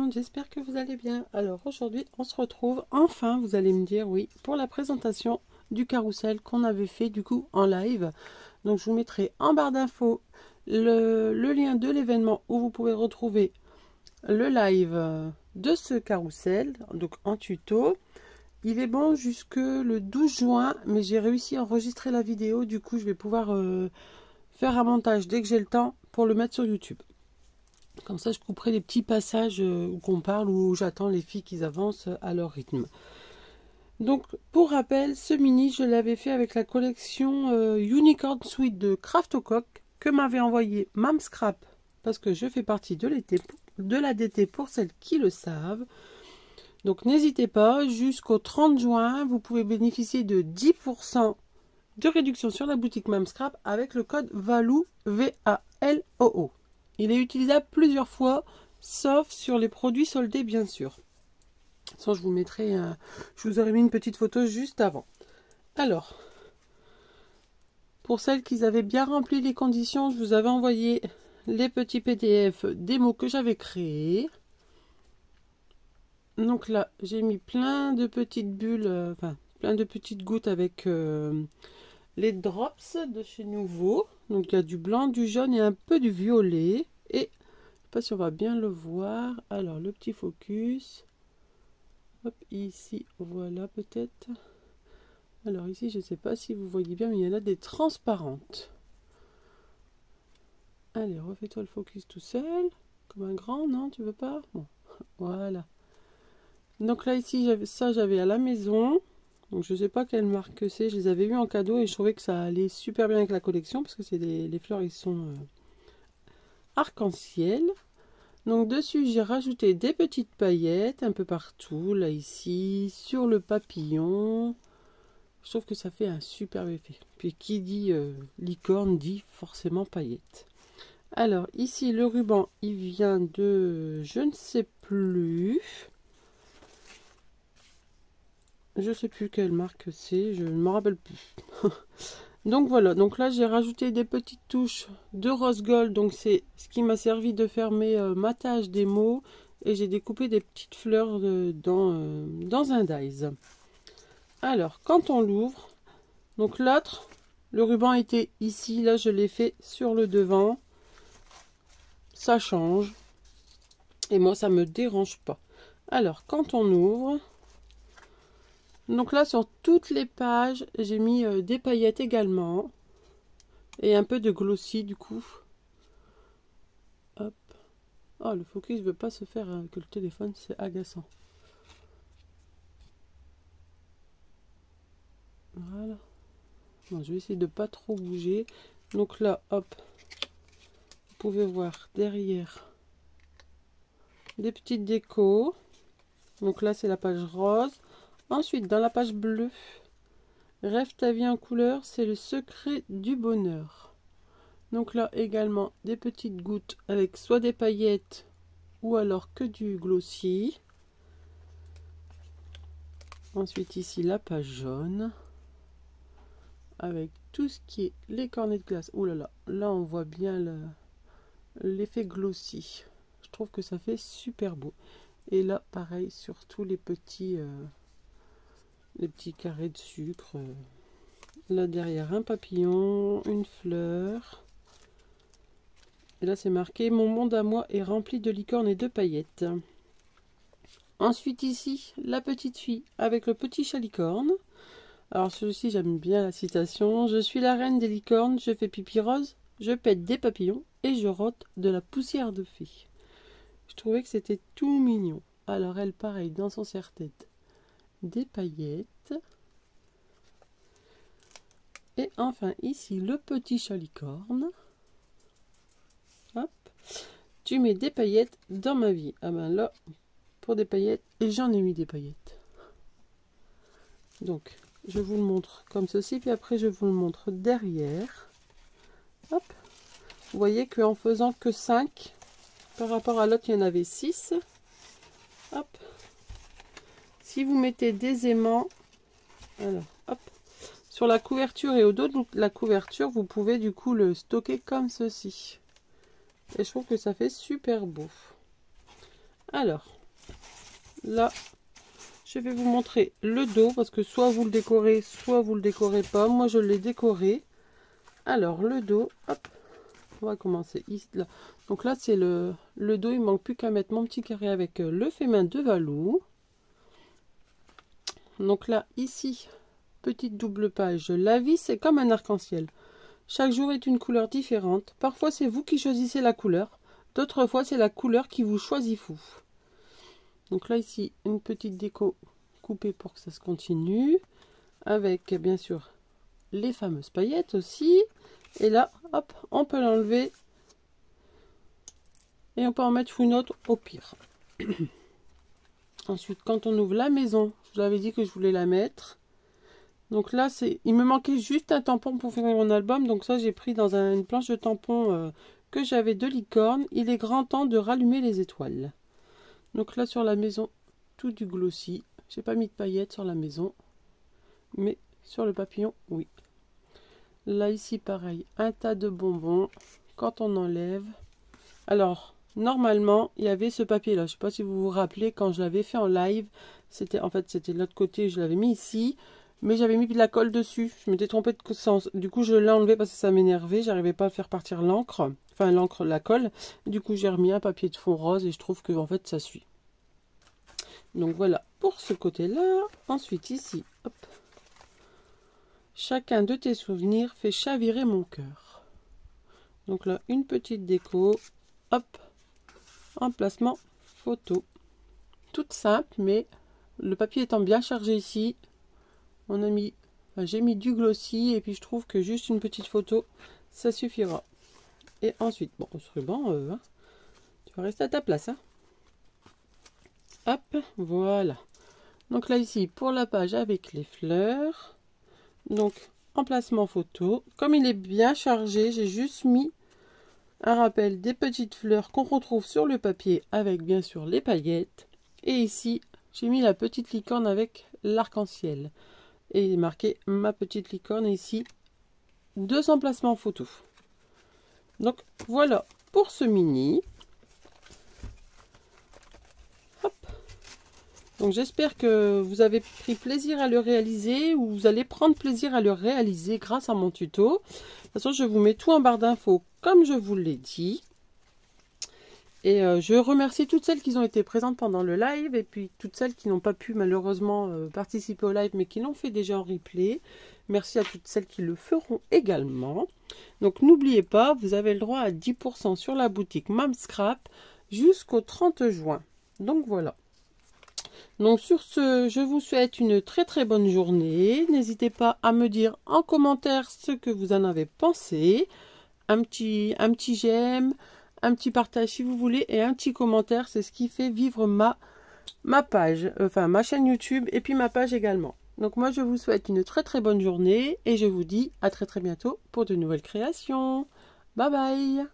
monde, j'espère que vous allez bien. Alors aujourd'hui on se retrouve, enfin vous allez me dire oui, pour la présentation du carrousel qu'on avait fait du coup en live. Donc je vous mettrai en barre d'infos le lien de l'événement où vous pouvez retrouver le live de ce carrousel, donc en tuto. Il est bon jusque le 12 juin, mais j'ai réussi à enregistrer la vidéo, du coup je vais pouvoir faire un montage dès que j'ai le temps pour le mettre sur YouTube. Comme ça, je couperai les petits passages où qu'on parle, où j'attends les filles qui avancent à leur rythme. Donc, pour rappel, ce mini, je l'avais fait avec la collection Unicorn Suite de Craft-O-Cock que m'avait envoyé Mam Scrap, parce que je fais partie de la DT pour celles qui le savent. Donc, n'hésitez pas, jusqu'au 30 juin, vous pouvez bénéficier de 10% de réduction sur la boutique Mam Scrap avec le code VALOO, V-A-L-O-O. Il est utilisable plusieurs fois, sauf sur les produits soldés, bien sûr. Sans, je vous mettrai, je vous aurais mis une petite photo juste avant. Alors, pour celles qui avaient bien rempli les conditions, je vous avais envoyé les petits PDF démo que j'avais créés. Donc là, j'ai mis plein de petites bulles, enfin, plein de petites gouttes avec les drops de chez Nouveau. Donc il y a du blanc, du jaune et un peu du violet. Et je ne sais pas si on va bien le voir. Alors le petit focus. Hop, ici, voilà peut-être. Alors ici, je ne sais pas si vous voyez bien, mais il y en a des transparentes. Allez, refais-toi le focus tout seul. Comme un grand, non, tu veux pas? Bon, voilà. Donc là, ici, j'avais à la maison. Donc je ne sais pas quelle marque que c'est. Je les avais eu en cadeau et je trouvais que ça allait super bien avec la collection. Parce que c'est les fleurs, ils sont arc-en-ciel. Donc dessus, j'ai rajouté des petites paillettes un peu partout. Là, ici, sur le papillon. Je trouve que ça fait un superbe effet. Puis qui dit licorne dit forcément paillettes. Alors ici, le ruban, il vient de... je ne sais plus. Je ne sais plus quelle marque c'est. Je ne me rappelle plus. Donc voilà. Donc là, j'ai rajouté des petites touches de rose gold. Donc c'est ce qui m'a servi de faire mes matages des mots. Et j'ai découpé des petites fleurs dans un dies. Alors, quand on l'ouvre... Donc l'autre, le ruban était ici, là je l'ai fait sur le devant. Ça change. Et moi ça me dérange pas. Alors quand on ouvre, donc là sur toutes les pages, j'ai mis des paillettes également. Et un peu de glossy du coup. Hop. Oh, le focus ne veut pas se faire que le téléphone, c'est agaçant. Voilà. Bon, je vais essayer de pas trop bouger. Donc là, hop, vous pouvez voir derrière des petites décos. Donc là, c'est la page rose. Ensuite, dans la page bleue, rêve ta vie en couleur, c'est le secret du bonheur. Donc là, également, des petites gouttes avec soit des paillettes ou alors que du glossy. Ensuite, ici, la page jaune. Avec tout ce qui est les cornets de glace. Ouh là là, là on voit bien l'effet glossy. Je trouve que ça fait super beau. Et là, pareil, sur tous les petits carrés de sucre. Là derrière, un papillon, une fleur. Et là, c'est marqué « Mon monde à moi est rempli de licornes et de paillettes ». Ensuite, ici, la petite fille avec le petit chat licorne. Alors celui-ci, j'aime bien la citation. Je suis la reine des licornes, je fais pipi rose, je pète des papillons et je rote de la poussière de fée. Je trouvais que c'était tout mignon. Alors elle, pareil, dans son serre-tête, des paillettes. Et enfin ici, le petit chat licorne. Hop. Tu mets des paillettes dans ma vie. Ah ben là, pour des paillettes, et j'en ai mis des paillettes. Donc... je vous le montre comme ceci, puis après je vous le montre derrière. Hop. Vous voyez qu'en faisant que 5, par rapport à l'autre, il y en avait 6. Hop. Si vous mettez des aimants, alors, hop, sur la couverture et au dos de la couverture, vous pouvez du coup le stocker comme ceci. Et je trouve que ça fait super beau. Alors, là, je vais vous montrer le dos parce que soit vous le décorez, soit vous le décorez pas. Moi, je l'ai décoré. Alors, le dos, hop, on va commencer ici, là. Donc là, c'est le dos. Il manque plus qu'à mettre mon petit carré avec le fait main de Valou. Donc là, ici, petite double page. La vie, c'est comme un arc-en-ciel. Chaque jour est une couleur différente. Parfois, c'est vous qui choisissez la couleur. D'autres fois, c'est la couleur qui vous choisit vous. Donc là, ici, une petite déco coupée pour que ça se continue. Avec, bien sûr, les fameuses paillettes aussi. Et là, hop, on peut l'enlever. Et on peut en mettre une autre au pire. Ensuite, quand on ouvre la maison, je vous avais dit que je voulais la mettre. Donc là, il me manquait juste un tampon pour finir mon album. Donc ça, j'ai pris dans une planche de tampon que j'avais de licorne. Il est grand temps de rallumer les étoiles. Donc là, sur la maison, tout du glossy. J'ai pas mis de paillettes sur la maison. Mais sur le papillon, oui. Là, ici, pareil, un tas de bonbons. Quand on enlève... Alors, normalement, il y avait ce papier-là. Je ne sais pas si vous vous rappelez, quand je l'avais fait en live, c'était de l'autre côté, je l'avais mis ici. Mais j'avais mis de la colle dessus. Je m'étais trompée de sens. Du coup, je l'ai enlevé parce que ça m'énervait. J'arrivais pas à faire partir l'encre. Enfin, l'encre, la colle. Du coup, j'ai remis un papier de fond rose et je trouve que en fait, ça suit. Donc voilà pour ce côté-là. Ensuite, ici, hop. Chacun de tes souvenirs fait chavirer mon cœur. Donc là, une petite déco. Hop. Emplacement photo. Toute simple, mais le papier étant bien chargé ici, on a mis, j'ai mis du glossy et puis je trouve que juste une petite photo, ça suffira. Et ensuite, bon, ce ruban, tu vas rester à ta place. Hein. Hop, voilà. Donc là, ici, pour la page avec les fleurs, donc emplacement photo. Comme il est bien chargé, j'ai juste mis un rappel des petites fleurs qu'on retrouve sur le papier avec bien sûr les paillettes. Et ici, j'ai mis la petite licorne avec l'arc-en-ciel. Et il est marqué ma petite licorne ici. 2 emplacements photo. Donc voilà pour ce mini. Hop. Donc j'espère que vous avez pris plaisir à le réaliser ou vous allez prendre plaisir à le réaliser grâce à mon tuto. De toute façon, je vous mets tout en barre d'infos comme je vous l'ai dit. Et je remercie toutes celles qui ont été présentes pendant le live et puis toutes celles qui n'ont pas pu malheureusement participer au live mais qui l'ont fait déjà en replay. Merci à toutes celles qui le feront également. Donc n'oubliez pas, vous avez le droit à 10% sur la boutique Mamscrap jusqu'au 30 juin. Donc voilà. Donc sur ce, je vous souhaite une très très bonne journée. N'hésitez pas à me dire en commentaire ce que vous en avez pensé. Un petit j'aime. Un petit partage si vous voulez et un petit commentaire, c'est ce qui fait vivre ma page, enfin ma chaîne YouTube et puis ma page également. Donc moi je vous souhaite une très très bonne journée et je vous dis à très très bientôt pour de nouvelles créations. Bye bye.